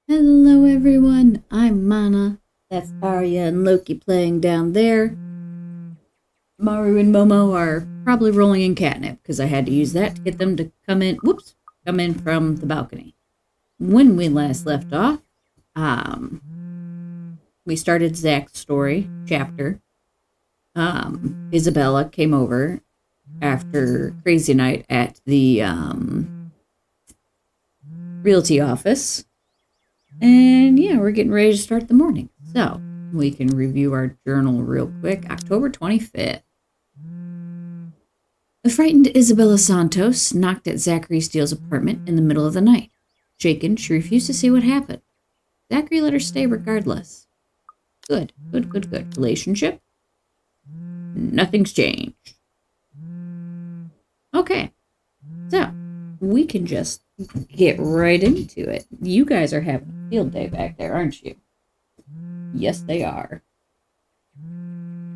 Hello everyone, I'm Manna. That's Arya and Loki playing down there. Maru and Momo are probably rolling in catnip because I had to use that to get them to come in from the balcony. When we last left off, um, we started Zach's story chapter. Isabella came over after crazy night at the realty office. And yeah, we're getting ready to start the morning. So we can review our journal real quick. October 25th. The frightened Isabella Santos knocked at Zachary Steele's apartment in the middle of the night. Shaken, she refused to see what happened. Zachary let her stay regardless. Good. Relationship? Nothing's changed. Okay. So, we can just get right into it. You guys are having a field day back there, aren't you? Yes, they are.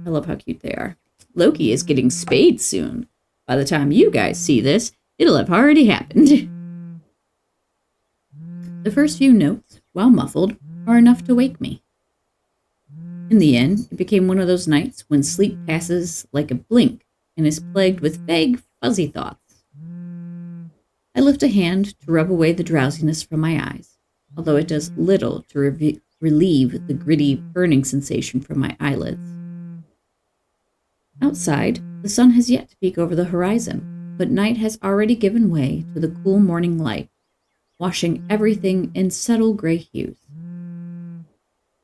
I love how cute they are. Loki is getting spayed soon. By the time you guys see this, it'll have already happened. The first few notes, while muffled, are enough to wake me. In the end, it became one of those nights when sleep passes like a blink and is plagued with vague, fuzzy thoughts. I lift a hand to rub away the drowsiness from my eyes, although it does little to relieve the gritty, burning sensation from my eyelids. Outside, the sun has yet to peek over the horizon, but night has already given way to the cool morning light, washing everything in subtle gray hues.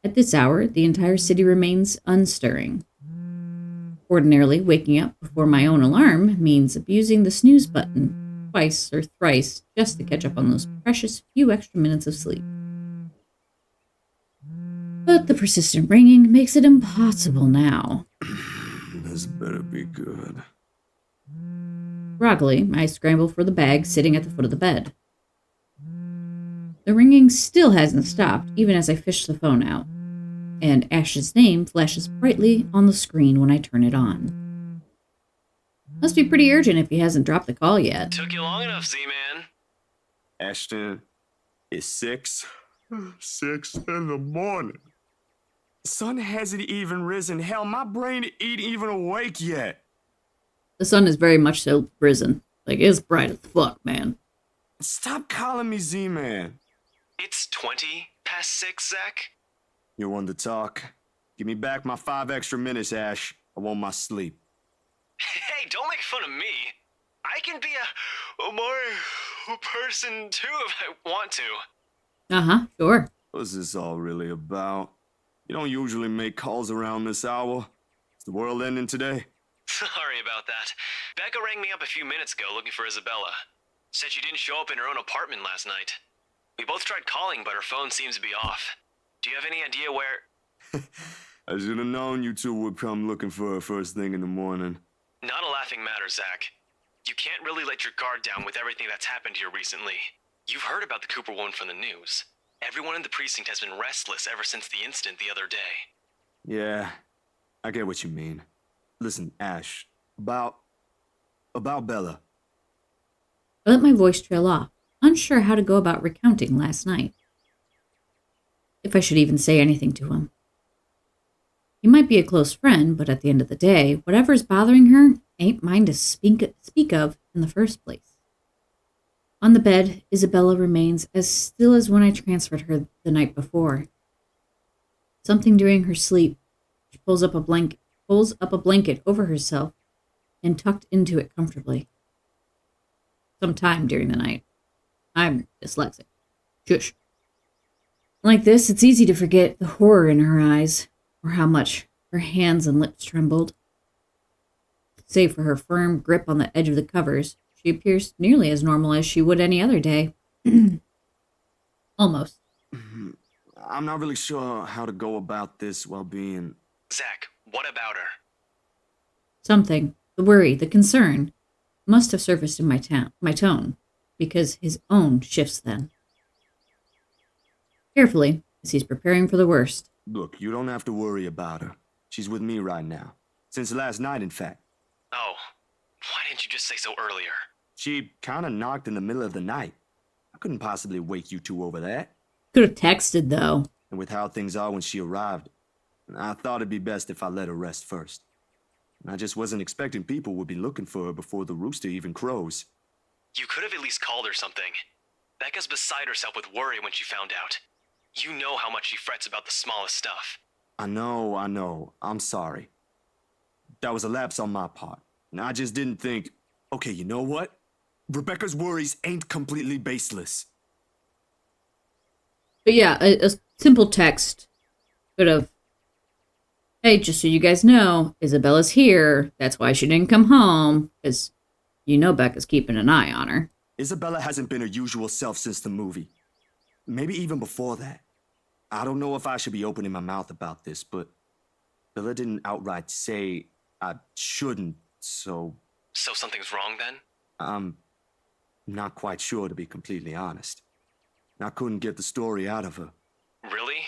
At this hour, the entire city remains unstirring. Ordinarily, waking up before my own alarm means abusing the snooze button twice or thrice just to catch up on those precious few extra minutes of sleep. But the persistent ringing makes it impossible now. This better be good. Groggily, I scramble for the bag sitting at the foot of the bed. The ringing still hasn't stopped, even as I fish the phone out, and Ash's name flashes brightly on the screen when I turn it on. Must be pretty urgent if he hasn't dropped the call yet. Took you long enough, Z-Man. Ashton, it's 6 in the morning. Sun hasn't even risen. Hell, my brain ain't even awake yet. The sun is very much so risen. Like, it's bright as fuck, man. Stop calling me Z-Man. It's 20 past 6, Zach. You want to talk? Give me back my 5 extra minutes, Ash. I want my sleep. Hey, don't make fun of me. I can be a more person too if I want to. Uh-huh, sure. What's this all really about? You don't usually make calls around this hour. Is the world ending today? Sorry about that. Becca rang me up a few minutes ago looking for Isabella. Said she didn't show up in her own apartment last night. We both tried calling, but her phone seems to be off. Do you have any idea where... I should have known you two would come looking for her first thing in the morning. Not a laughing matter, Zach. You can't really let your guard down with everything that's happened here recently. You've heard about the Cooper woman from the news. Everyone in the precinct has been restless ever since the incident the other day. Yeah, I get what you mean. Listen, Ash, about Bella. I let my voice trail off, unsure how to go about recounting last night. If I should even say anything to him. He might be a close friend, but at the end of the day, whatever's bothering her ain't mine to speak of in the first place. On the bed, Isabella remains as still as when I transferred her the night before. Something during her sleep, she pulls up a blanket over herself and tucked into it comfortably. Sometime during the night. I'm dyslexic. Shush. Like this, it's easy to forget the horror in her eyes, or how much her hands and lips trembled. Save for her firm grip on the edge of the covers, she appears nearly as normal as she would any other day. Almost. I'm not really sure how to go about this while being... Zach, what about her? Something, the worry, the concern, must have surfaced in my tone, because his own shifts then. Carefully, as he's preparing for the worst. Look, you don't have to worry about her. She's with me right now. Since last night, in fact. Oh, why didn't you just say so earlier? She kinda knocked in the middle of the night. I couldn't possibly wake you two over that. Could have texted, though. And with how things are when she arrived, I thought it'd be best if I let her rest first. I just wasn't expecting people would be looking for her before the rooster even crows. You could have at least called her something. Becca's beside herself with worry when she found out. You know how much she frets about the smallest stuff. I know. I'm sorry. That was a lapse on my part. And I just didn't think, okay, you know what? Rebecca's worries ain't completely baseless. But yeah, a simple text could have, hey, just so you guys know, Isabella's here. That's why she didn't come home, because you know Becca's keeping an eye on her. Isabella hasn't been her usual self since the movie. Maybe even before that. I don't know if I should be opening my mouth about this, but Bella didn't outright say I shouldn't, so... So something's wrong then? I'm not quite sure, to be completely honest. I couldn't get the story out of her. Really?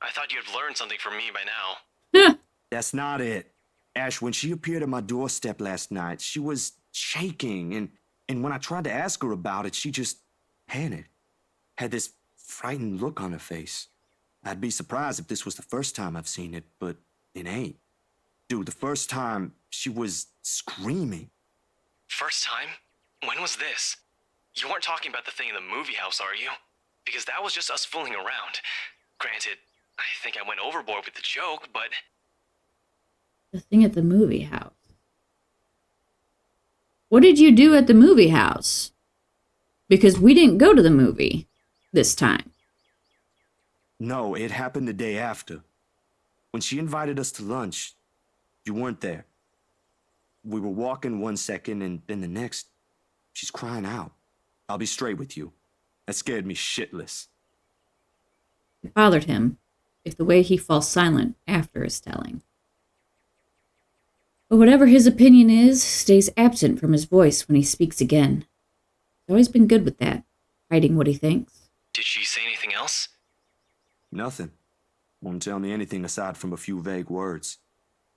I thought you'd learned something from me by now. That's not it. Ash, when she appeared at my doorstep last night, she was shaking, and when I tried to ask her about it, she just panicked. Had this frightened look on her face. I'd be surprised if this was the first time I've seen it, but it ain't. Dude, the first time, she was screaming. First time? When was this? You weren't talking about the thing in the movie house, are you? Because that was just us fooling around. Granted, I think I went overboard with the joke, but... The thing at the movie house. What did you do at the movie house? Because we didn't go to the movie this time. No, it happened the day after. When she invited us to lunch, you weren't there. We were walking 1 second, and then the next, she's crying out. I'll be straight with you. That scared me shitless. It bothered him, if the way he falls silent after his telling. But whatever his opinion is, stays absent from his voice when he speaks again. He's always been good with that, hiding what he thinks. Did she say anything else? Nothing. Won't tell me anything aside from a few vague words.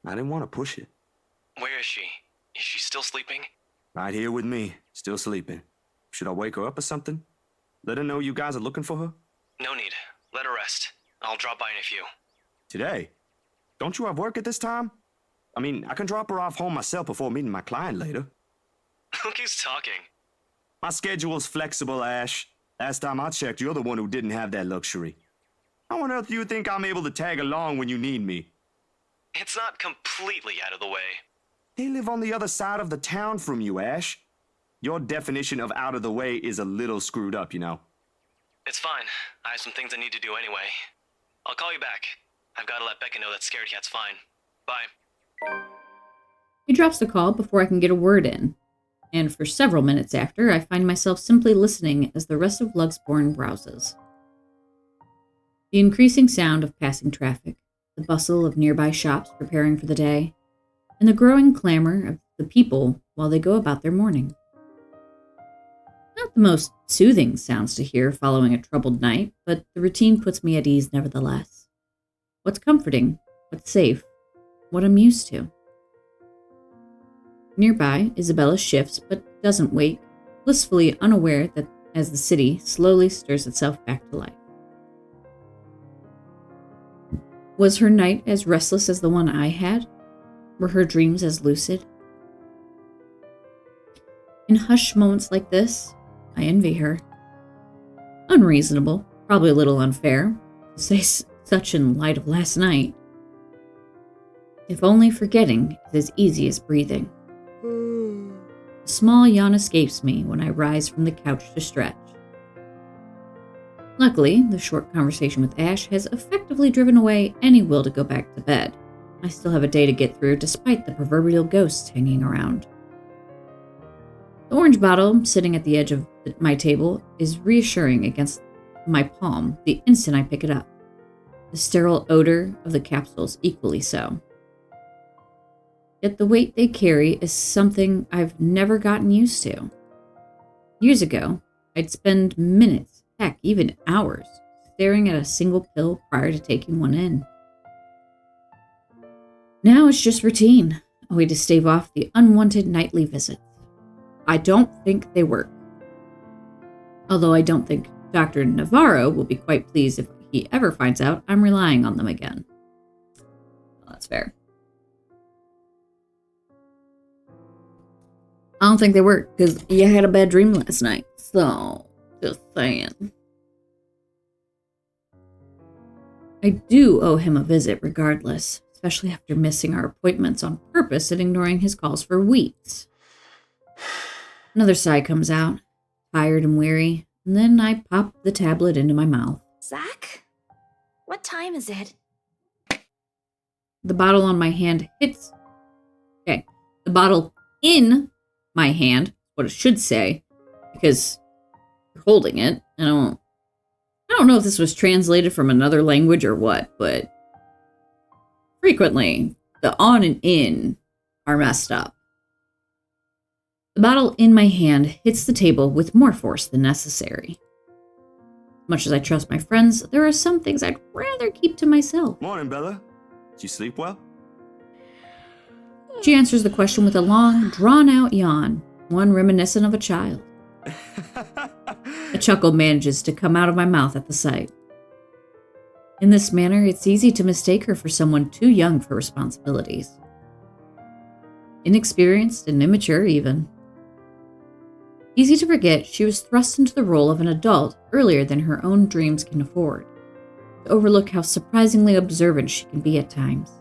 I didn't want to push it. Where is she? Is she still sleeping? Right here with me, still sleeping. Should I wake her up or something? Let her know you guys are looking for her? No need. Let her rest. I'll drop by in a few. Today? Don't you have work at this time? I mean, I can drop her off home myself before meeting my client later. Look who's talking. My schedule's flexible, Ash. Last time I checked, you're the one who didn't have that luxury. How on earth do you think I'm able to tag along when you need me? It's not completely out of the way. They live on the other side of the town from you, Ash. Your definition of out of the way is a little screwed up, you know. It's fine. I have some things I need to do anyway. I'll call you back. I've got to let Becca know that Scared Cat's fine. Bye. He drops the call before I can get a word in, and for several minutes after, I find myself simply listening as the rest of Lugsborn browses. The increasing sound of passing traffic, the bustle of nearby shops preparing for the day, and the growing clamor of the people while they go about their morning. Not the most soothing sounds to hear following a troubled night, but the routine puts me at ease nevertheless. What's comforting, what's safe, what I'm used to. Nearby, Isabella shifts but doesn't wake, blissfully unaware that as the city slowly stirs itself back to life. Was her night as restless as the one I had? Were her dreams as lucid? In hushed moments like this, I envy her. Unreasonable, probably a little unfair, to say such in light of last night. If only forgetting is as easy as breathing. A small yawn escapes me when I rise from the couch to stretch. Luckily, the short conversation with Ash has effectively driven away any will to go back to bed. I still have a day to get through despite the proverbial ghosts hanging around. The orange bottle sitting at the edge of my table is reassuring against my palm the instant I pick it up. The sterile odor of the capsules equally so. Yet the weight they carry is something I've never gotten used to. Years ago, I'd spend minutes, heck, even hours, staring at a single pill prior to taking one in. Now it's just routine, a way to stave off the unwanted nightly visits. I don't think they work. Although I don't think Dr. Navarro will be quite pleased if he ever finds out I'm relying on them again. Well, that's fair. I don't think they work, because you had a bad dream last night. So, just saying. I do owe him a visit regardless, especially after missing our appointments on purpose and ignoring his calls for weeks. Another sigh comes out, tired and weary, and then I pop the tablet into my mouth. Zach? What time is it? The bottle on my hand hits... Okay, the bottle in my hand, what it should say, because you're holding it. I don't know if this was translated from another language or what, but frequently the on and in are messed up. The bottle in my hand hits the table with more force than necessary. Much as I trust my friends, there are some things I'd rather keep to myself. Morning, Bella. Did you sleep well? She answers the question with a long, drawn-out yawn, one reminiscent of a child. A chuckle manages to come out of my mouth at the sight. In this manner, it's easy to mistake her for someone too young for responsibilities. Inexperienced and immature, even. Easy to forget she was thrust into the role of an adult earlier than her own dreams can afford, to overlook how surprisingly observant she can be at times.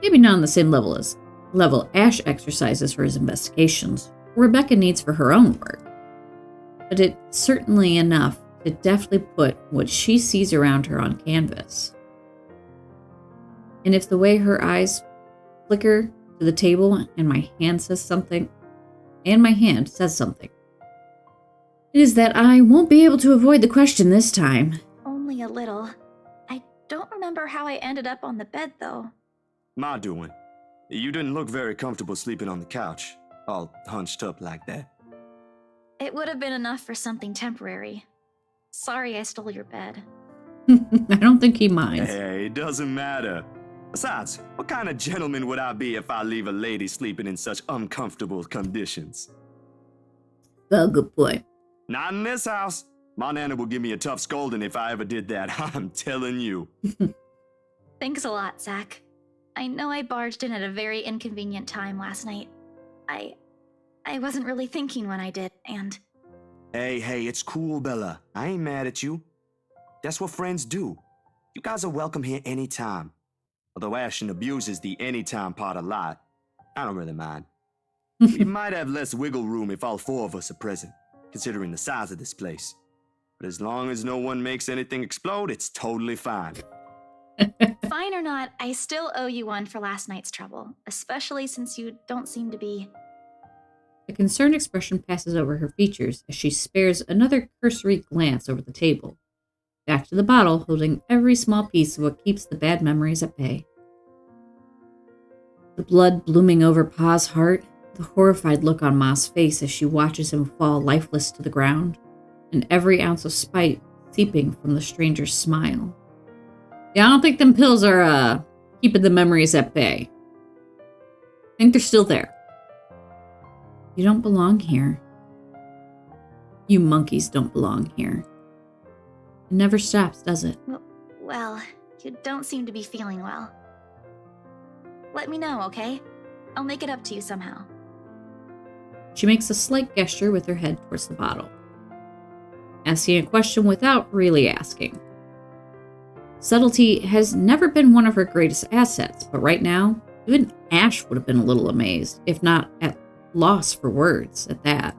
Maybe not on the same level Ash exercises for his investigations, or Rebecca needs for her own work, but it's certainly enough to deftly put what she sees around her on canvas. And if the way her eyes flicker to the table and my hand says something, it is that I won't be able to avoid the question this time. Only a little. I don't remember how I ended up on the bed, though. My doing. You didn't look very comfortable sleeping on the couch, all hunched up like that. It would have been enough for something temporary. Sorry I stole your bed. I don't think he minds. Hey, it doesn't matter. Besides, what kind of gentleman would I be if I leave a lady sleeping in such uncomfortable conditions? Well, good boy. Not in this house. My Nana will give me a tough scolding if I ever did that, I'm telling you. Thanks a lot, Zach. I know I barged in at a very inconvenient time last night. I wasn't really thinking when I did, and... Hey, it's cool, Bella. I ain't mad at you. That's what friends do. You guys are welcome here anytime. Although Ashton abuses the anytime part a lot, I don't really mind. We might have less wiggle room if all four of us are present, considering the size of this place. But as long as no one makes anything explode, it's totally fine. Fine or not, I still owe you one for last night's trouble, especially since you don't seem to be... A concerned expression passes over her features as she spares another cursory glance over the table, back to the bottle holding every small piece of what keeps the bad memories at bay. The blood blooming over Pa's heart, the horrified look on Ma's face as she watches him fall lifeless to the ground, and every ounce of spite seeping from the stranger's smile. Yeah, I don't think them pills are, keeping the memories at bay. I think they're still there. You don't belong here. You monkeys don't belong here. It never stops, does it? Well, you don't seem to be feeling well. Let me know, okay? I'll make it up to you somehow. She makes a slight gesture with her head towards the bottle, asking a question without really asking. Subtlety has never been one of her greatest assets, but right now, even Ash would have been a little amazed, if not at loss for words at that.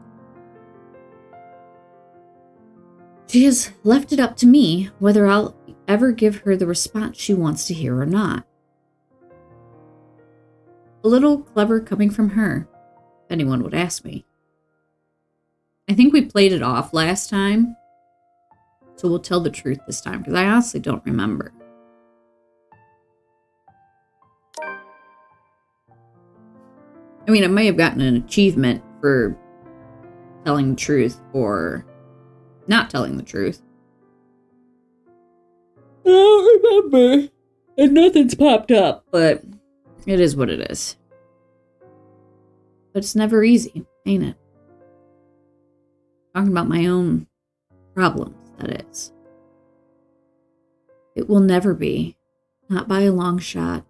She has left it up to me whether I'll ever give her the response she wants to hear or not. A little clever coming from her, if anyone would ask me. I think we played it off last time, so we'll tell the truth this time, because I honestly don't remember. I mean, I may have gotten an achievement for telling the truth or not telling the truth. I don't remember. And nothing's popped up, but it is what it is. But it's never easy, ain't it? Talking about my own Problems, that is. It will never be. Not by a long shot.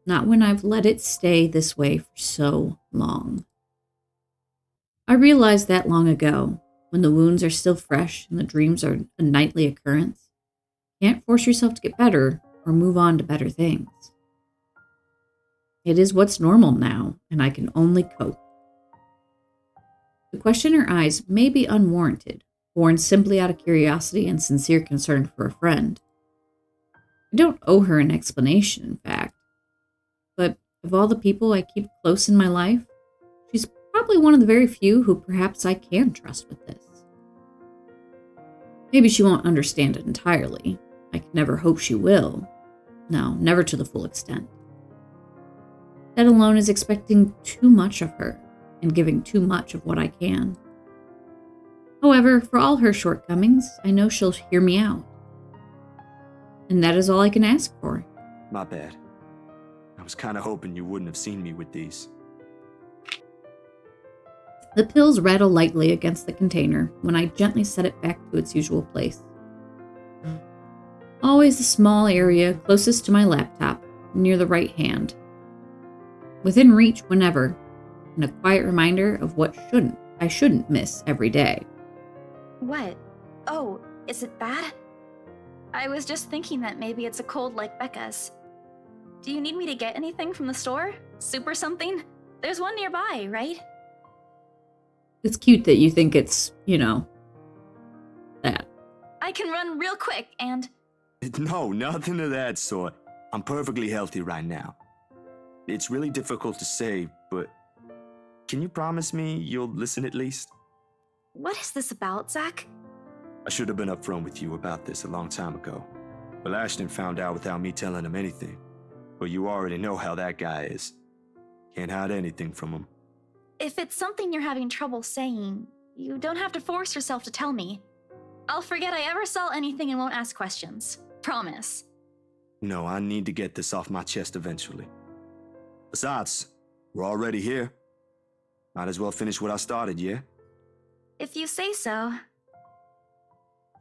Not when I've let it stay this way for so long. I realized that long ago, when the wounds are still fresh and the dreams are a nightly occurrence. You can't force yourself to get better or move on to better things. It is what's normal now, and I can only cope. The question in her eyes may be unwarranted, born simply out of curiosity and sincere concern for a friend. I don't owe her an explanation, in fact. But of all the people I keep close in my life, she's probably one of the very few who perhaps I can trust with this. Maybe she won't understand it entirely. I can never hope she will. No, never to the full extent. That alone is expecting too much of her and giving too much of what I can. However, for all her shortcomings, I know she'll hear me out. And that is all I can ask for. My bad. I was kind of hoping you wouldn't have seen me with these. The pills rattle lightly against the container when I gently set it back to its usual place. Always the small area closest to my laptop, near the right hand. Within reach whenever, and a quiet reminder of what I shouldn't miss every day. What? Oh, is it bad? I was just thinking that maybe it's a cold like Becca's. Do you need me to get anything from the store? Soup or something? There's one nearby, right? It's cute that you think it's, that. I can run real quick and... No, nothing of that sort. I'm perfectly healthy right now. It's really difficult to say, but can you promise me you'll listen at least? What is this about, Zach? I should have been upfront with you about this a long time ago. But Ashton found out without me telling him anything. But you already know how that guy is. Can't hide anything from him. If it's something you're having trouble saying, you don't have to force yourself to tell me. I'll forget I ever saw anything and won't ask questions. Promise. No, I need to get this off my chest eventually. Besides, we're already here. Might as well finish what I started, yeah? If you say so.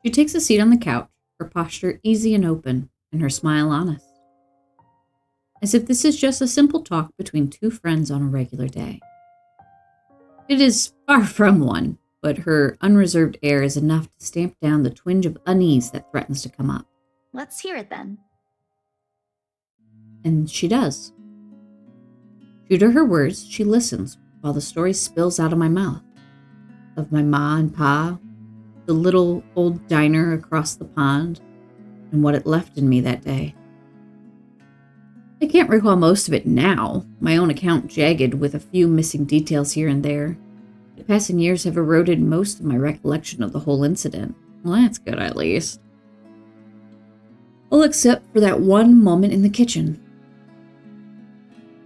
She takes a seat on the couch, her posture easy and open, and her smile honest. As if this is just a simple talk between two friends on a regular day. It is far from one, but her unreserved air is enough to stamp down the twinge of unease that threatens to come up. Let's hear it then. And she does. True to her words, she listens while the story spills out of my mouth. Of my ma and pa, the little old diner across the pond, and what it left in me that day. I can't recall most of it now, my own account jagged with a few missing details here and there. The passing years have eroded most of my recollection of the whole incident. Well, that's good, at least. All except for that one moment in the kitchen.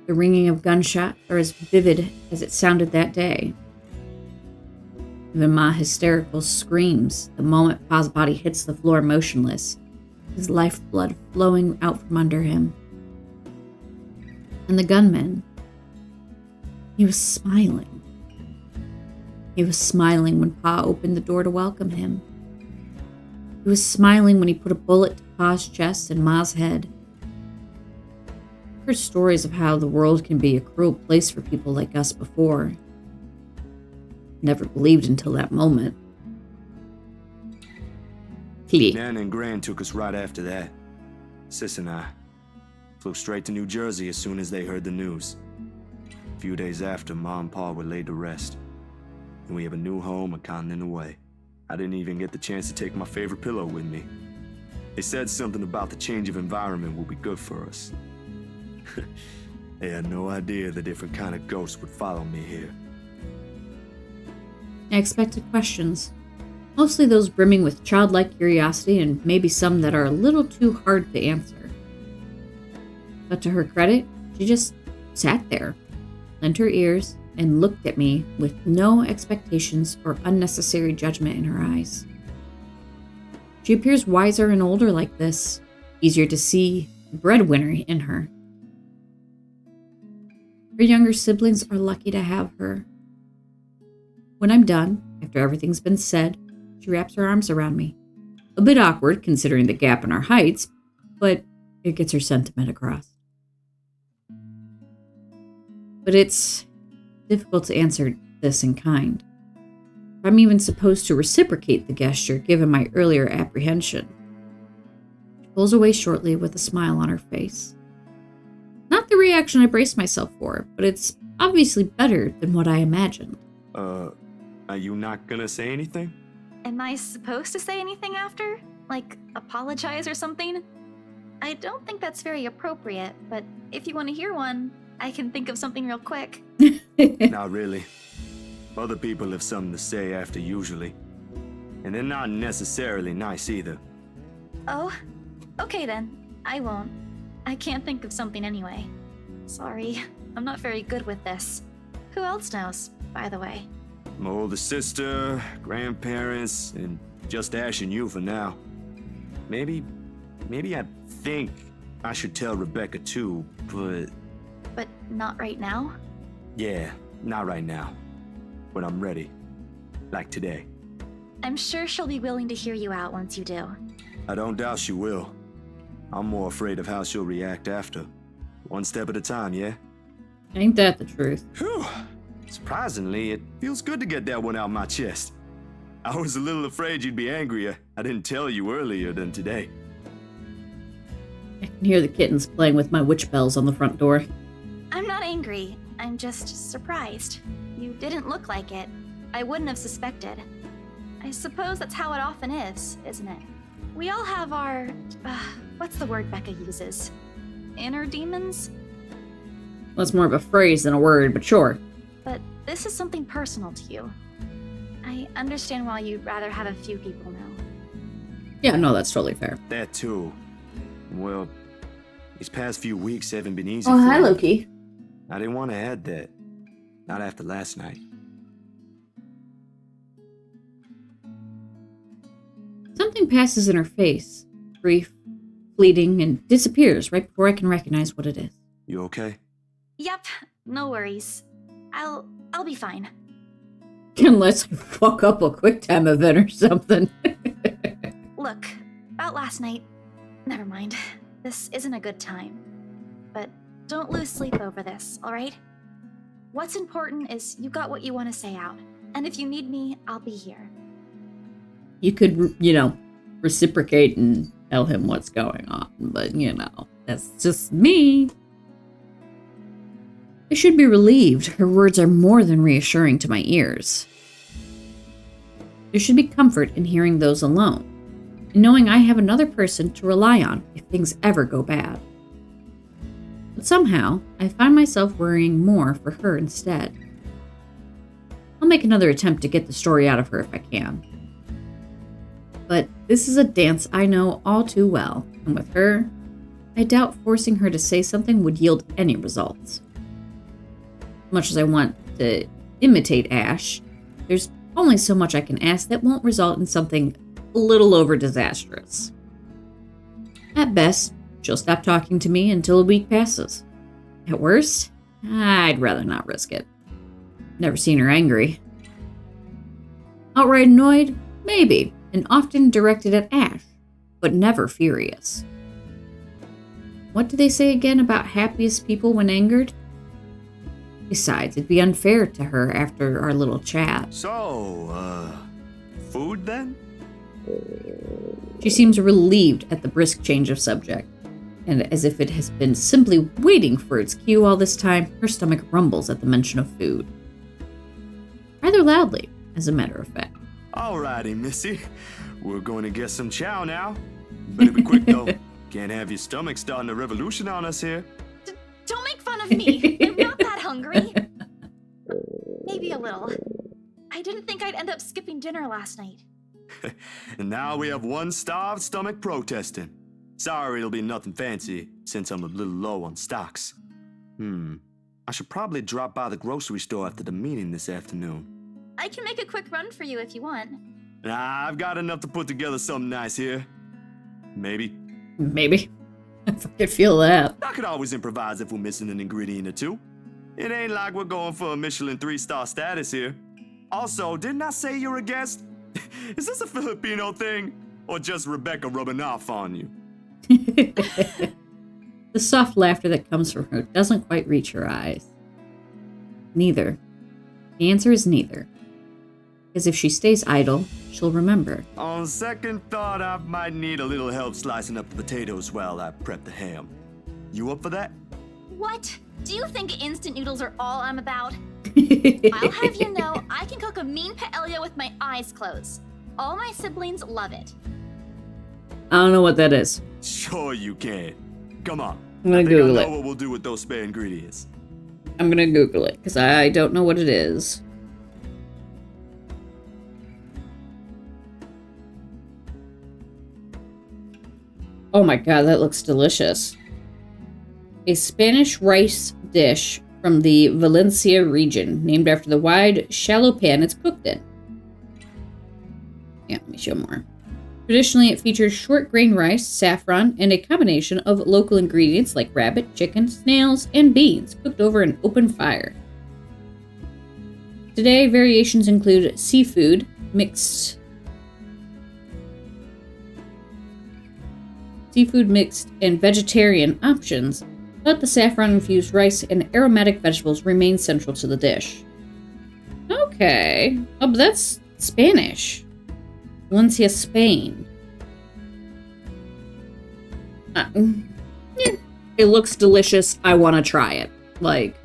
The ringing of gunshots are as vivid as it sounded that day. Even my hysterical screams the moment Pa's body hits the floor motionless, his lifeblood flowing out from under him. And the gunman, he was smiling. He was smiling when Pa opened the door to welcome him. He was smiling when he put a bullet to Pa's chest and Ma's head. I've heard stories of how the world can be a cruel place for people like us before. Never believed until that moment. Click. Nan and Gran took us right after that. Sis and I flew straight to New Jersey as soon as they heard the news. A few days after, Ma and Pa were laid to rest. And we have a new home a continent away. I didn't even get the chance to take my favorite pillow with me. They said something about the change of environment will be good for us. They had no idea the different kind of ghosts would follow me here. I expected questions, mostly those brimming with childlike curiosity and maybe some that are a little too hard to answer. But to her credit, she just sat there, lent her ears, and looked at me with no expectations or unnecessary judgment in her eyes. She appears wiser and older like this, easier to see the breadwinner in her. Her younger siblings are lucky to have her. When I'm done, after everything's been said, She wraps her arms around me. A bit awkward considering the gap in our heights, but it gets her sentiment across. But it's difficult to answer this in kind. I'm even supposed to reciprocate the gesture given my earlier apprehension. She pulls away shortly with a smile on her face. Not the reaction I braced myself for, but it's obviously better than what I imagined. Are you not gonna say anything? Am I supposed to say anything after? Like, apologize or something? I don't think that's very appropriate, but if you want to hear one, I can think of something real quick. Not really. Other people have something to say after usually. And they're not necessarily nice either. Oh, okay then. I won't. I can't think of something anyway. Sorry, I'm not very good with this. Who else knows, by the way? My older sister, grandparents, and just Ash and you for now. Maybe I think I should tell Rebecca too, but... But not right now? Yeah, not right now. When I'm ready. Like today. I'm sure she'll be willing to hear you out once you do. I don't doubt she will. I'm more afraid of how she'll react after. One step at a time, yeah? Ain't that the truth? Whew. Surprisingly, it feels good to get that one out my chest. I was a little afraid you'd be angrier. I didn't tell you earlier than today. I can hear the kittens playing with my witch bells on the front door. I'm not angry. I'm just surprised. You didn't look like it. I wouldn't have suspected. I suppose that's how it often is, isn't it? We all have our... what's the word Becca uses? Inner demons? Well, it's more of a phrase than a word, but sure. But this is something personal to you. I understand why you'd rather have a few people know. Yeah, no, that's totally fair. That too. Well, these past few weeks haven't been easy Oh, for hi, me. Loki. I didn't want to add that. Not after last night. Something passes in her face. Brief, fleeting, and disappears right before I can recognize what it is. You okay? Yep, no worries. I'll be fine. Unless I fuck up a QuickTime event or something. Look, about last night... Never mind. This isn't a good time. But don't lose sleep over this, alright? What's important is you got what you want to say out. And if you need me, I'll be here. You could, reciprocate and tell him what's going on. But, that's just me. I should be relieved. Her words are more than reassuring to my ears. There should be comfort in hearing those alone, and knowing I have another person to rely on if things ever go bad. But somehow, I find myself worrying more for her instead. I'll make another attempt to get the story out of her if I can. But this is a dance I know all too well, and with her, I doubt forcing her to say something would yield any results. Much as I want to imitate Ash, there's only so much I can ask that won't result in something a little over disastrous. At best, she'll stop talking to me until a week passes. At worst, I'd rather not risk it. Never seen her angry. Outright annoyed? Maybe, and often directed at Ash, but never furious. What do they say again about happiest people when angered? Besides, it'd be unfair to her after our little chat. So, food then? She seems relieved at the brisk change of subject, and as if it has been simply waiting for its cue all this time, her stomach rumbles at the mention of food. Rather loudly, as a matter of fact. Alrighty, Missy. We're going to get some chow now. Better be quick, though. Can't have your stomach starting a revolution on us here. Don't make fun of me! I'm not that hungry! Maybe a little. I didn't think I'd end up skipping dinner last night. And now we have one starved stomach protesting. Sorry, it'll be nothing fancy, since I'm a little low on stocks. I should probably drop by the grocery store after the meeting this afternoon. I can make a quick run for you if you want. Nah, I've got enough to put together something nice here. Maybe. Maybe. I fucking feel that. I could always improvise if we're missing an ingredient or two. It ain't like we're going for a Michelin 3-star status here. Also, didn't I say you're a guest? Is this a Filipino thing? Or just Rebecca rubbing off on you? The soft laughter that comes from her doesn't quite reach her eyes. Neither. The answer is neither. Because if she stays idle, she'll remember. On second thought, I might need a little help slicing up the potatoes while I prep the ham. You up for that? What? Do you think instant noodles are all I'm about? I'll have you know, I can cook a mean paella with my eyes closed. All my siblings love it. I don't know what that is. Sure you can. Come on. I'm gonna I Google know it. what we'll do with those spare ingredients. I'm gonna Google it, because I don't know what it is. Oh my god, that looks delicious. A Spanish rice dish from the Valencia region, named after the wide, shallow pan it's cooked in. Yeah, let me show more. Traditionally, it features short grain rice, saffron, and a combination of local ingredients like rabbit, chicken, snails, and beans cooked over an open fire. Today, variations include seafood mixed and vegetarian options, but the saffron-infused rice and aromatic vegetables remain central to the dish. Okay. Oh, but that's Spanish. Valencia, Spain. It looks delicious. I want to try it. Like,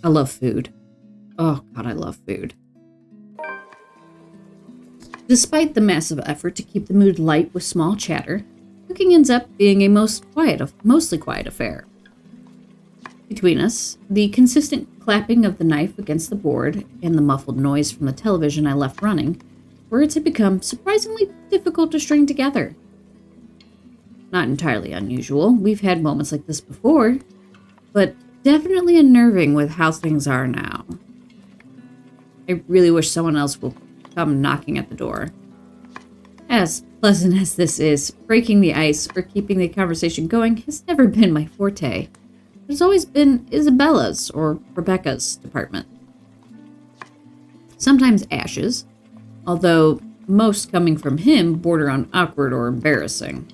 I love food. Oh, God, I love food. Despite the massive effort to keep the mood light with small chatter, cooking ends up being a mostly quiet affair. Between us, the consistent clapping of the knife against the board and the muffled noise from the television I left running, words had become surprisingly difficult to string together. Not entirely unusual. We've had moments like this before, but definitely unnerving with how things are now. I really wish someone else will come knocking at the door. As pleasant as this is, breaking the ice or keeping the conversation going has never been my forte. It's always been Isabella's or Rebecca's department. Sometimes Ash's, although most coming from him border on awkward or embarrassing.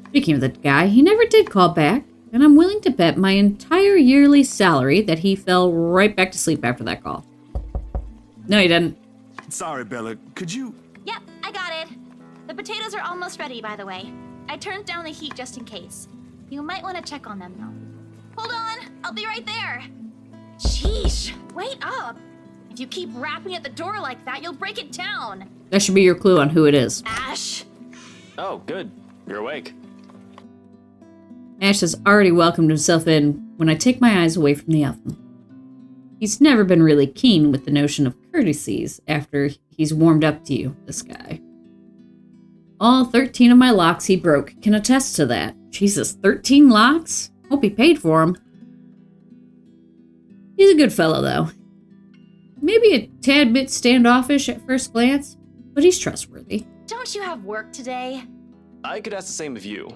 Speaking of that guy, he never did call back, and I'm willing to bet my entire yearly salary that he fell right back to sleep after that call. No, he didn't. Sorry, Bella. Could you... Yep, I got it. The potatoes are almost ready, by the way. I turned down the heat just in case. You might want to check on them, though. Hold on, I'll be right there. Sheesh, wait up. If you keep rapping at the door like that, you'll break it down. That should be your clue on who it is. Ash. Oh, good. You're awake. Ash has already welcomed himself in when I take my eyes away from the oven. He's never been really keen with the notion of courtesies after he's warmed up to you, this guy. All 13 of my locks he broke can attest to that. Jesus, 13 locks? Hope he paid for them. He's a good fellow, though. Maybe a tad bit standoffish at first glance, but he's trustworthy. Don't you have work today? I could ask the same of you.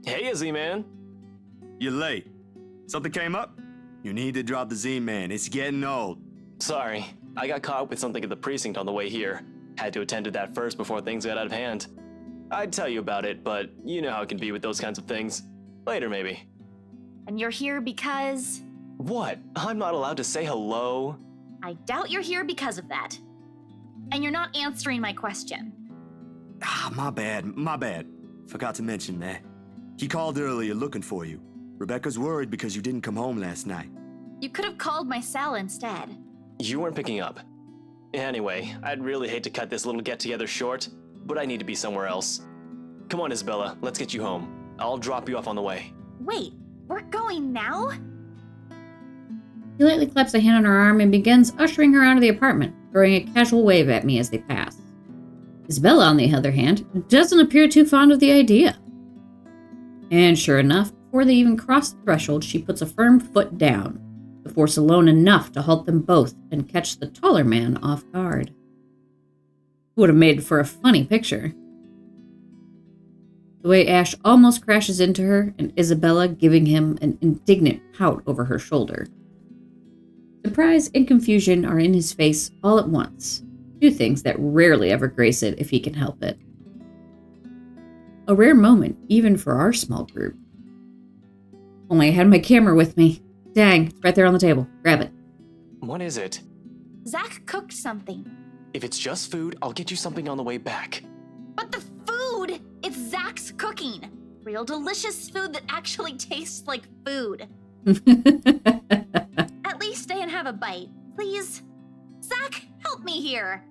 Hey, Izzy, man. You're late. Something came up? You need to drop the Z-Man. It's getting old. Sorry, I got caught up with something at the precinct on the way here. Had to attend to that first before things got out of hand. I'd tell you about it, but you know how it can be with those kinds of things. Later, maybe. And you're here because... What? I'm not allowed to say hello? I doubt you're here because of that. And you're not answering my question. Ah, my bad. Forgot to mention that. He called earlier looking for you. Rebecca's worried because you didn't come home last night. You could have called my cell instead. You weren't picking up. Anyway, I'd really hate to cut this little get-together short, but I need to be somewhere else. Come on, Isabella, let's get you home. I'll drop you off on the way. Wait, we're going now? He lightly claps a hand on her arm and begins ushering her out of the apartment, throwing a casual wave at me as they pass. Isabella, on the other hand, doesn't appear too fond of the idea. And sure enough, before they even cross the threshold, she puts a firm foot down, the force alone enough to halt them both and catch the taller man off guard. Would have made for a funny picture. The way Ash almost crashes into her, and Isabella giving him an indignant pout over her shoulder. Surprise and confusion are in his face all at once, Two things that rarely ever grace it if he can help it. A rare moment, even for our small group. Only I had my camera with me. Dang, it's right there on the table. Grab it. What is it? Zach cooked something. If it's just food, I'll get you something on the way back. But the food! It's Zach's cooking! Real delicious food that actually tastes like food. At least stay and have a bite, please. Zach, help me here.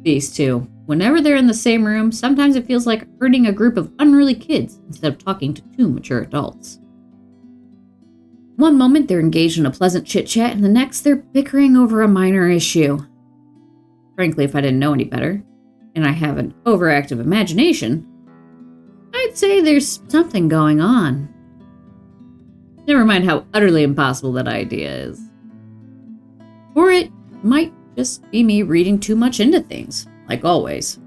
These two. Whenever they're in the same room, sometimes it feels like herding a group of unruly kids instead of talking to two mature adults. One moment they're engaged in a pleasant chit-chat, and the next they're bickering over a minor issue. Frankly, if I didn't know any better, and I have an overactive imagination, I'd say there's something going on. Never mind how utterly impossible that idea is. Or it might just be me reading too much into things, like always.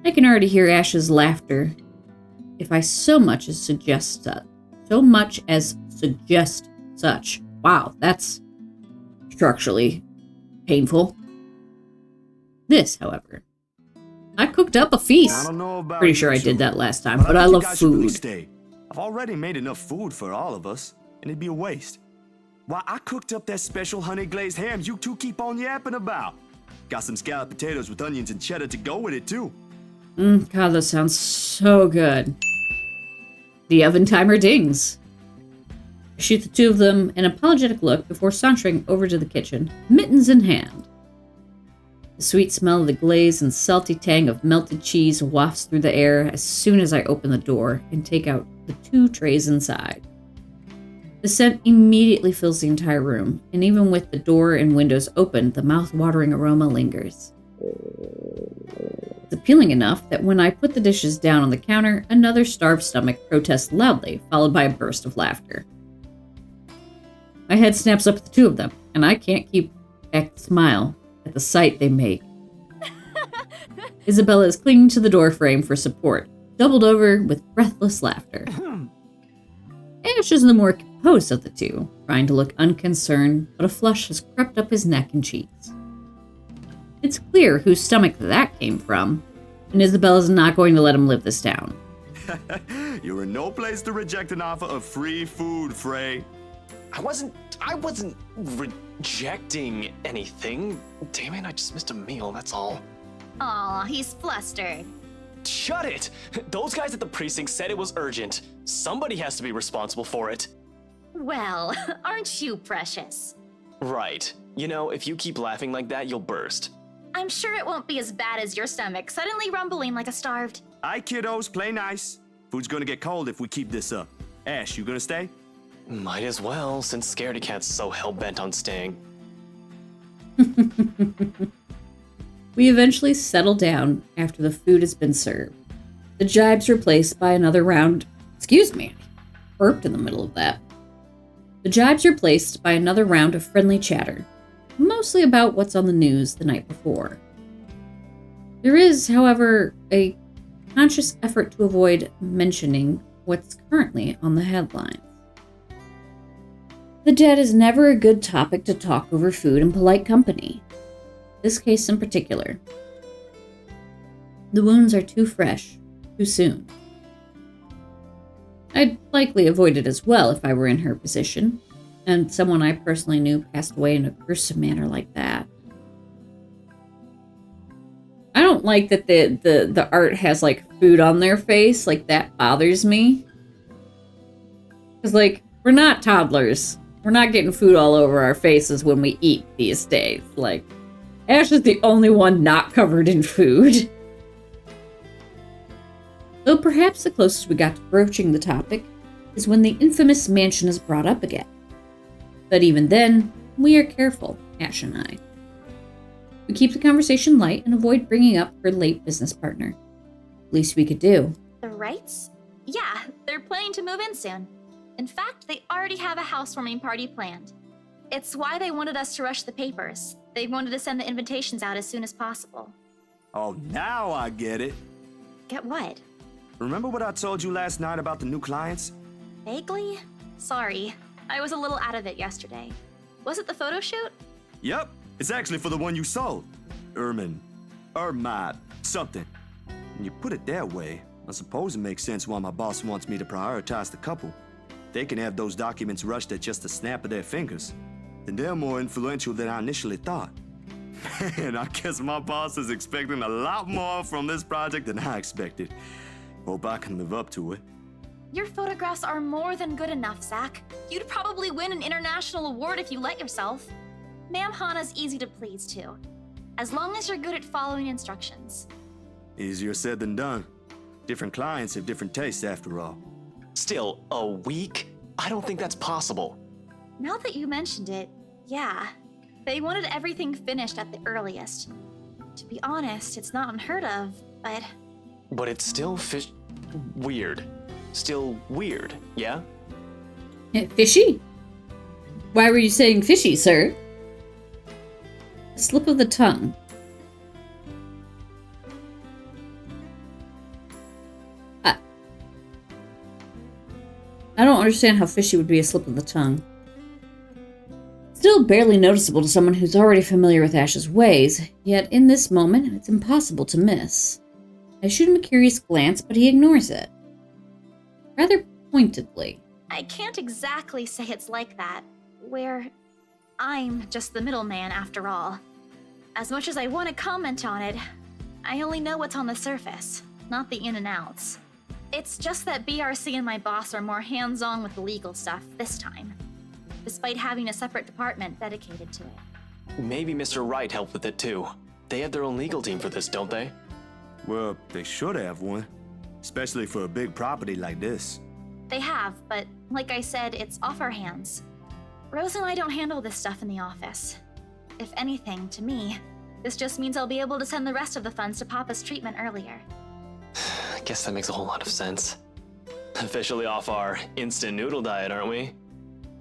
I can already hear Ash's laughter. If I so much as suggest such. Wow, that's structurally painful. This, however, I cooked up a feast. I don't know about Pretty sure I you two, did that last time, but but I think you love guys should really food. stay. I've already made enough food for all of us, and it'd be a waste. Why, I cooked up that special honey glazed ham you two keep on yapping about. Got some scalloped potatoes with onions and cheddar to go with it, too. God, that sounds so good. The oven timer dings. I shoot the two of them an apologetic look before sauntering over to the kitchen, mittens in hand. The sweet smell of the glaze and salty tang of melted cheese wafts through the air as soon as I open the door and take out the two trays inside. The scent immediately fills the entire room, and even with the door and windows open, the mouth-watering aroma lingers. It's appealing enough that when I put the dishes down on the counter, another starved stomach protests loudly, followed by a burst of laughter. My head snaps up at the two of them, and I can't keep back the smile at the sight they make. Isabella is clinging to the doorframe for support, doubled over with breathless laughter. Ash is the more composed of the two, trying to look unconcerned, but a flush has crept up his neck and cheeks. It's clear whose stomach that came from, and Isabella's not going to let him live this down. You're in no place to reject an offer of free food, Frey. I wasn't rejecting anything. Damn it, I just missed a meal, that's all. Aw, he's flustered. Shut it! Those guys at the precinct said it was urgent. Somebody has to be responsible for it. Well, aren't you precious? Right. You know, if you keep laughing like that, you'll burst. I'm sure it won't be as bad as your stomach suddenly rumbling like a starved. Aye, kiddos, play nice. Food's gonna get cold if we keep this up. Ash, you gonna stay? Might as well, since Scaredy Cat's so hell-bent on staying. We eventually settle down after the food has been served. The jibe's replaced by another round. Excuse me, burped in the middle of that. The jibe's replaced by another round of friendly chatter, mostly about what's on the news the night before. There is, however, a conscious effort to avoid mentioning what's currently on the headlines. The dead is never a good topic to talk over food in polite company. This case in particular. The wounds are too fresh, too soon. I'd likely avoid it as well if I were in her position, and someone I personally knew passed away in a gruesome manner like that. I don't like that the art has like food on their face, like that bothers me. Because like, we're not toddlers. We're not getting food all over our faces when we eat these days. Like, Ash is the only one not covered in food. Though perhaps the closest we got to broaching the topic is when the infamous mansion is brought up again. But even then, we are careful, Ash and I. We keep the conversation light and avoid bringing up her late business partner. Least we could do. The Wrights? Yeah, they're planning to move in soon. In fact, they already have a housewarming party planned. It's why they wanted us to rush the papers. They wanted to send the invitations out as soon as possible. Oh, now I get it. Get what? Remember what I told you last night about the new clients? Vaguely? Sorry, I was a little out of it yesterday. Was it the photo shoot? Yep, It's actually for the one you sold. Ermite, something. When you put it that way, I suppose it makes sense why my boss wants me to prioritize the couple. They can have those documents rushed at just a snap of their fingers. Then they're more influential than I initially thought. Man, I guess my boss is expecting a lot more from this project than I expected. Hope I can live up to it. Your photographs are more than good enough, Zach. You'd probably win an international award if you let yourself. Ma'am Hana's easy to please, too. As long as you're good at following instructions. Easier said than done. Different clients have different tastes, after all. Still, a week? I don't think that's possible. Now that you mentioned it, yeah. They wanted everything finished at the earliest. To be honest, it's not unheard of, but... But it's still weird. Still weird, yeah? Fishy? Why were you saying fishy, sir? A slip of the tongue. I don't understand how fishy would be a slip of the tongue. Still barely noticeable to someone who's already familiar with Ash's ways, yet in this moment, it's impossible to miss. I shoot him a curious glance, but he ignores it. Rather pointedly. I can't exactly say it's like that, where I'm just the middleman after all. As much as I want to comment on it, I only know what's on the surface, not the in and outs. It's just that BRC and my boss are more hands-on with the legal stuff this time, despite having a separate department dedicated to it. Maybe Mr. Wright helped with it too. They have their own legal team for this, don't they? Well, they should have one. Especially for a big property like this. They have, but like I said, it's off our hands. Rose and I don't handle this stuff in the office. If anything, to me, this just means I'll be able to send the rest of the funds to Papa's treatment earlier. I guess that makes a whole lot of sense. Officially off our instant noodle diet, aren't we?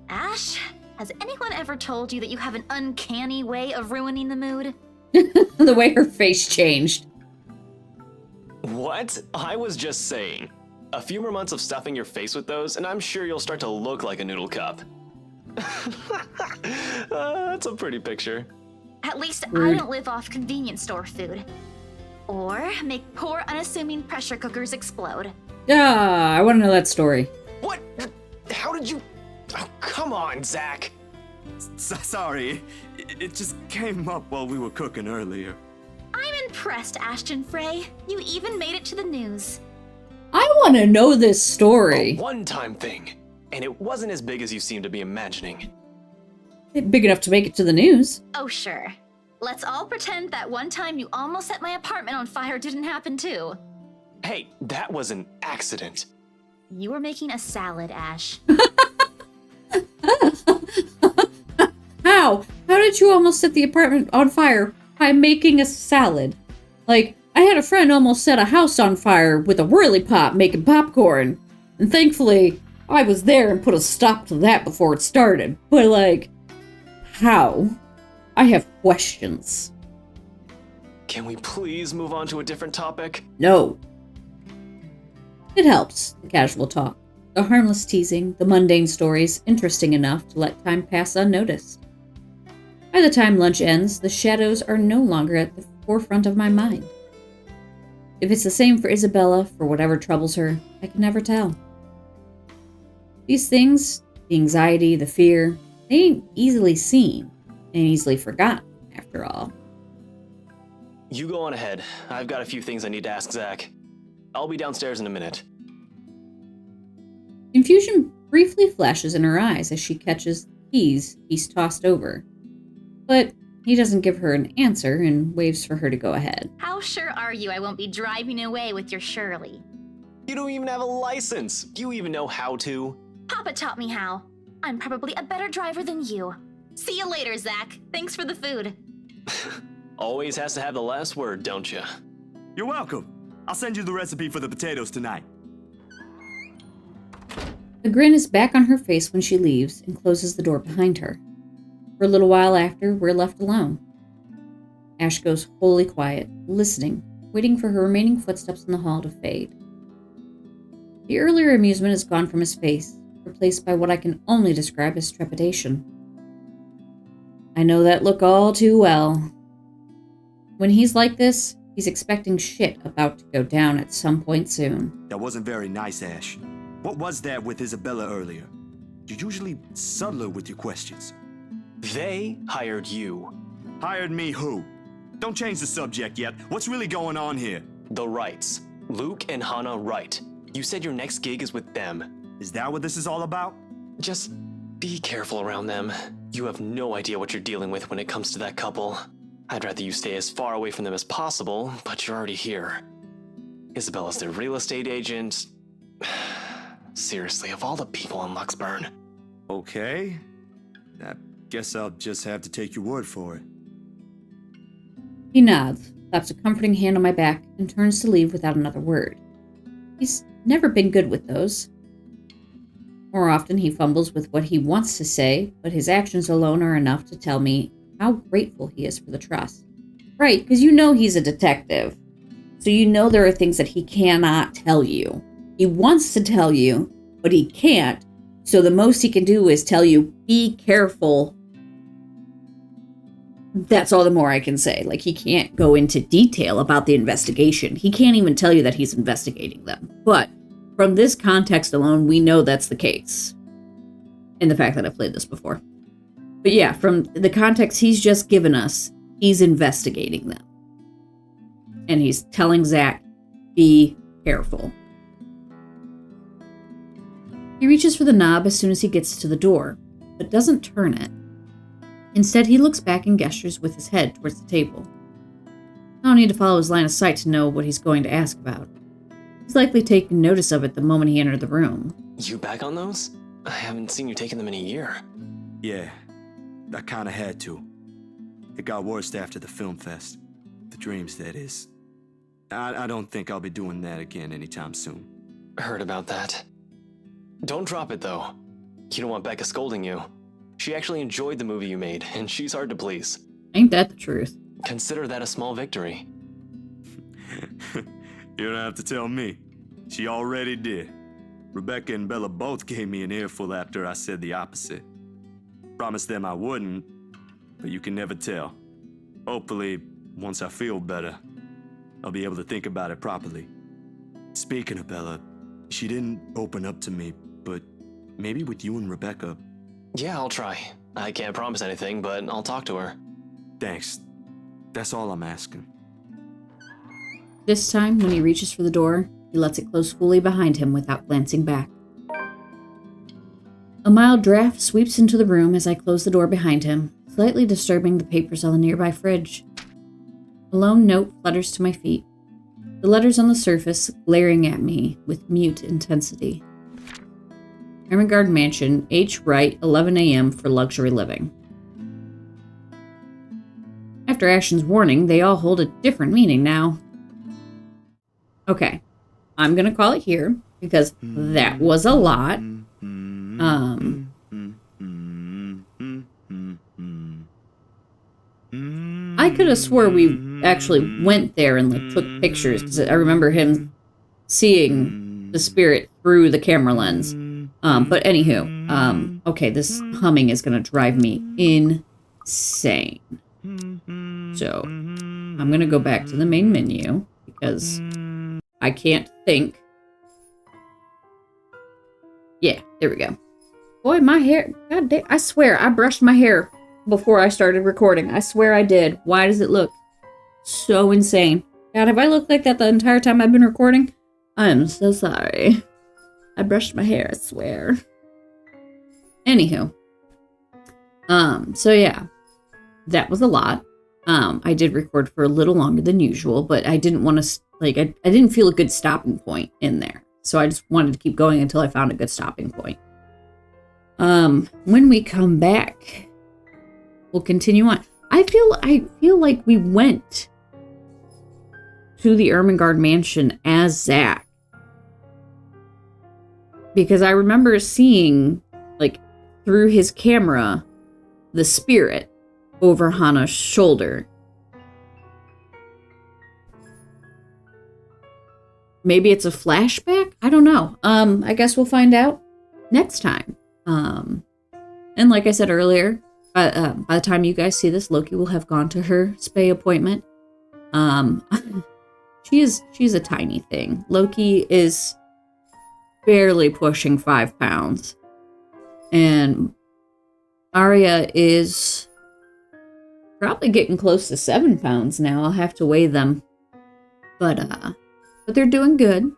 Ash, has anyone ever told you that you have an uncanny way of ruining the mood? The way her face changed. What? I was just saying. A few more months of stuffing your face with those, and I'm sure you'll start to look like a noodle cup. That's a pretty picture. At least Rude. I don't live off convenience store food. Or make poor, unassuming pressure cookers explode. Ah, I want to know that story. What? How did you... Oh, come on, Zach. Sorry, it just came up while we were cooking earlier. I'm impressed, Ashton Frey. You even made it to the news. I want to know this A story. one-time thing. And it wasn't as big as you seem to be imagining. Big enough to make it to the news. Oh, sure. Let's all pretend that one time you almost set my apartment on fire didn't happen too. Hey, that was an accident. You were making a salad, Ash. How? How did you almost set the apartment on fire by making a salad? Like, I had a friend almost set a house on fire with a whirly pot making popcorn. And thankfully, I was there and put a stop to that before it started. But like, how? I have questions. Can we please move on to a different topic? No. It helps, the casual talk. The harmless teasing, the mundane stories, interesting enough to let time pass unnoticed. By the time lunch ends, the shadows are no longer at the forefront of my mind. If it's the same for Isabella, for whatever troubles her, I can never tell. These things, the anxiety, the fear, they ain't easily seen and easily forgotten, after all. You go on ahead. I've got a few things I need to ask Zach. I'll be downstairs in a minute. Confusion briefly flashes in her eyes as she catches the keys he's tossed over. But he doesn't give her an answer and waves for her to go ahead. How sure are you I won't be driving away with your Shirley? You don't even have a license. Do you even know how to? Papa taught me how. I'm probably a better driver than you. See you later, Zach. Thanks for the food. Always has to have the last word, don't you? You're welcome. I'll send you the recipe for the potatoes tonight. The grin is back on her face when she leaves and closes the door behind her. For a little while after, we're left alone. Ash goes wholly quiet, listening, waiting for her remaining footsteps in the hall to fade. The earlier amusement is gone from his face, replaced by what I can only describe as trepidation. I know that look all too well. When he's like this, he's expecting shit about to go down at some point soon. That wasn't very nice, Ash. What was that with Isabella earlier? You're usually subtler with your questions. They hired you. Hired me who? Don't change the subject yet. What's really going on here? The Wrights. Luke and Hannah Wright. You said your next gig is with them. Is that what this is all about? Just be careful around them. You have no idea what you're dealing with when it comes to that couple. I'd rather you stay as far away from them as possible, but you're already here. Isabella's their real estate agent. Seriously, of all the people in Luxburn. Okay. I guess I'll just have to take your word for it. He nods, claps a comforting hand on my back, and turns to leave without another word. He's never been good with those. More often he fumbles with what he wants to say, but his actions alone are enough to tell me how grateful he is for the trust. Right, because you know he's a detective. So you know there are things that he cannot tell you. He wants to tell you, but he can't. So the most he can do is tell you, be careful. That's all the more I can say. Like, he can't go into detail about the investigation. He can't even tell you that he's investigating them. But from this context alone, we know that's the case. And the fact that I've played this before. But yeah, from the context he's just given us, he's investigating them. And he's telling Zach, be careful. He reaches for the knob as soon as he gets to the door, but doesn't turn it. Instead, he looks back and gestures with his head towards the table. I don't need to follow his line of sight to know what he's going to ask about. He's likely taken notice of it the moment he entered the room. You back on those? I haven't seen you taking them in a year. Yeah, I kinda had to. It got worse after the film fest. The dreams, that is. I don't think I'll be doing that again anytime soon. Heard about that. Don't drop it, though. You don't want Becca scolding you. She actually enjoyed the movie you made, and she's hard to please. Ain't that the truth? Consider that a small victory. You don't have to tell me. She already did. Rebecca and Bella both gave me an earful after I said the opposite. Promised them I wouldn't, but you can never tell. Hopefully, once I feel better, I'll be able to think about it properly. Speaking of Bella, she didn't open up to me, but maybe with you and Rebecca. Yeah, I'll try. I can't promise anything, but I'll talk to her. Thanks. That's all I'm asking. This time, when he reaches for the door, he lets it close fully behind him without glancing back. A mild draft sweeps into the room as I close the door behind him, slightly disturbing the papers on the nearby fridge. A lone note flutters to my feet, the letters on the surface glaring at me with mute intensity. Ermengarde Mansion, H. Wright, 11 a.m. for luxury living. After Ashton's warning, they all hold a different meaning now. Okay, I'm gonna call it here, because that was a lot. I could have swore we actually went there and like took pictures, because I remember him seeing the spirit through the camera lens. But anywho, okay, this humming is gonna drive me insane. So, I'm gonna go back to the main menu, because I can't think. Yeah, there we go. Boy, my hair, god damn, I swear, I brushed my hair before I started recording. I swear I did. Why does it look so insane? God, have I looked like that the entire time I've been recording? I am so sorry. I brushed my hair, I swear. Anywho. So yeah. That was a lot. I did record for a little longer than usual, but I didn't want to, like, I didn't feel a good stopping point in there. So I just wanted to keep going until I found a good stopping point. When we come back, we'll continue on. I feel like we went to the Ermengarde Mansion as Zach. Because I remember seeing, like, through his camera, the spirit over Hannah's shoulder. Maybe it's a flashback? I don't know. I guess we'll find out next time. And like I said earlier, By the time you guys see this, Loki will have gone to her spay appointment. She's a tiny thing. Loki is barely pushing 5 pounds. And Arya is probably getting close to 7 pounds now. I'll have to weigh them. But they're doing good.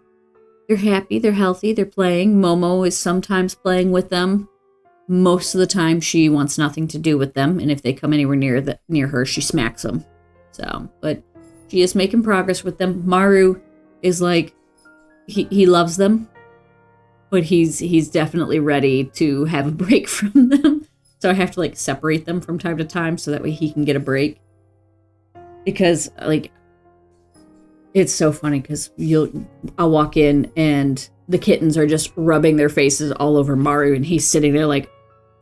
They're happy, they're healthy, they're playing. Momo is sometimes playing with them. Most of the time she wants nothing to do with them, and if they come anywhere near her, she smacks them. So, but she is making progress with them. Maru is like, he loves them, but he's definitely ready to have a break from them. So I have to like separate them from time to time so that way he can get a break. Because like, it's so funny because I'll walk in and the kittens are just rubbing their faces all over Maru, and he's sitting there like,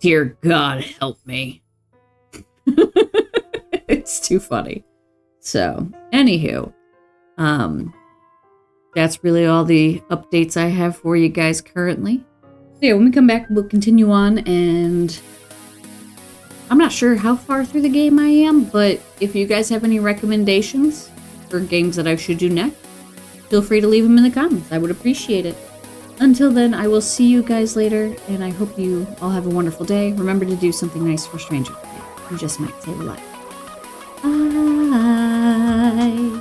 dear God, help me. It's too funny. So, anywho, that's really all the updates I have for you guys currently. So yeah, when we come back, we'll continue on, and I'm not sure how far through the game I am, but if you guys have any recommendations for games that I should do next, feel free to leave them in the comments. I would appreciate it. Until then, I will see you guys later, and I hope you all have a wonderful day. Remember to do something nice for strangers. You just might save a life. Bye.